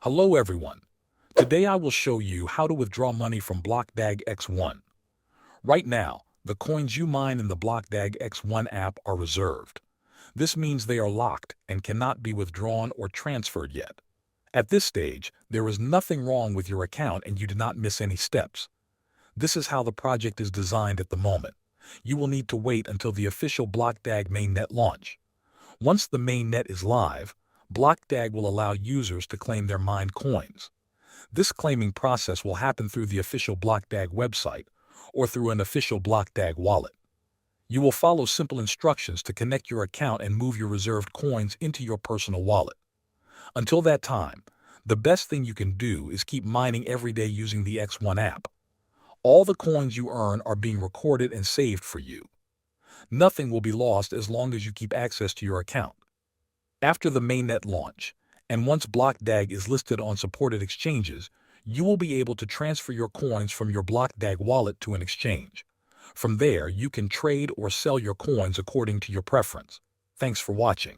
Hello everyone. Today I will show you how to withdraw money from BlockDag X1. Right now, the coins you mine in the BlockDag X1 app are reserved. This means they are locked and cannot be withdrawn or transferred yet. At this stage, there is nothing wrong with your account and you did not miss any steps. This is how the project is designed at the moment. You will need to wait until the official BlockDag mainnet launch. Once the mainnet is live, BlockDag will allow users to claim their mined coins. This claiming process will happen through the official BlockDag website or through an official BlockDag wallet. You will follow simple instructions to connect your account and move your reserved coins into your personal wallet. Until that time, the best thing you can do is keep mining every day using the X1 app. All the coins you earn are being recorded and saved for you. Nothing will be lost as long as you keep access to your account. After the mainnet launch, and once BlockDag is listed on supported exchanges, you will be able to transfer your coins from your BlockDag wallet to an exchange. From there, you can trade or sell your coins according to your preference. Thanks for watching.